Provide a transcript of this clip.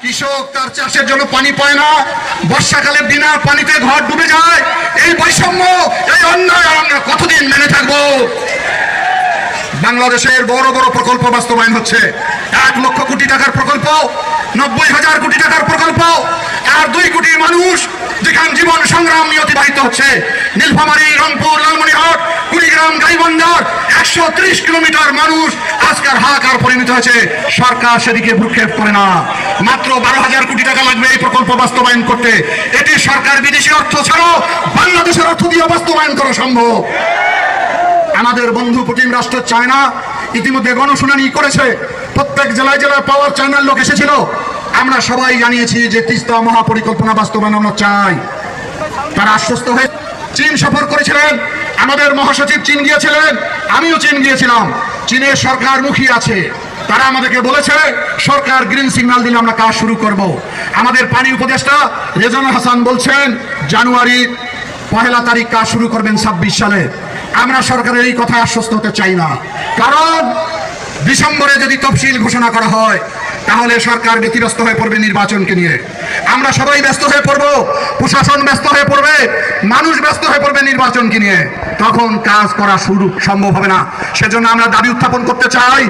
কৃষক তার চাষের জন্য পানি পায় না, বর্ষাকালে বিনা পানিতে ঘর ডুবে যায়। এই বৈষম্য, এই অন্যায় আমরা কতদিন মেনে থাকবো? বাংলাদেশের বড় বড় প্রকল্প বাস্তবায়ন হচ্ছে। 1 লক্ষ কোটি টাকার প্রকল্প, 90,000 কোটি টাকার প্রকল্প, আর 2 কোটি মানুষ যেখানে জীবন সংগ্রাম নিয়ে অতিবাহিত হচ্ছে। নীলফামারী, রংপুর, লালমনিরহাট, কুড়িগ্রাম, গাইবান্ধার 130 কিলোমিটার মানুষ আজকের হাহাকার পরিণত হয়েছে। সরকার সেদিকে ভ্রুক্ষেপ করে না। মাত্র 12,000 কোটি টাকা লাগবে এই প্রকল্প বাস্তবায়ন করতে। এটি সরকার বিদেশি অর্থ ছাড়াও বাংলাদেশের অর্থ দিয়ে বাস্তবায়ন করা সম্ভব। আমাদের বন্ধু পুতিন রাষ্ট্র চায়না ইতিমধ্যে গণশুনানি করেছে। প্রত্যেক জেলায় জেলায় পাওয়ার চায়নার লোক এসেছিল। আমরা সবাই জানিয়েছি যে তিস্তা মহাপরিকল্পনা বাস্তবায়ন আমরা চাই। তারা আশ্বস্ত হয়ে চীন সফর করেছিলেন। আমাদের মহাসচিব চীন গিয়েছিলেন, আমিও চীন গিয়েছিলাম। চীনের সরকার মুখী আছে। তারা আমাদেরকে বলেছে সরকার গ্রিন সিগন্যাল দিলে আমরা কাজ শুরু করব। আমাদের পানি উপদেষ্টা রেজানা হাসান বলছেন জানুয়ারির 1 তারিখ কাজ শুরু করবেন 26 সালে। আমরা সরকারের এই কথা আশ্বস্ত হতে চাই না, কারণ ডিসেম্বরে যদি তফসিল ঘোষণা করা হয় তাহলে সরকার ব্যতিব্যস্ত হয়ে পড়বে নির্বাচনকে নিয়ে। আমরা সবাই ব্যস্ত হয়ে পড়ব, প্রশাসন ব্যস্ত হয়ে পড়বে, মানুষ ব্যস্ত হয়ে পড়বে নির্বাচনকে নিয়ে। তখন কাজ করা শুরু সম্ভব হবে না। সেজন্য আমরা দাবি উত্থাপন করতে চাই।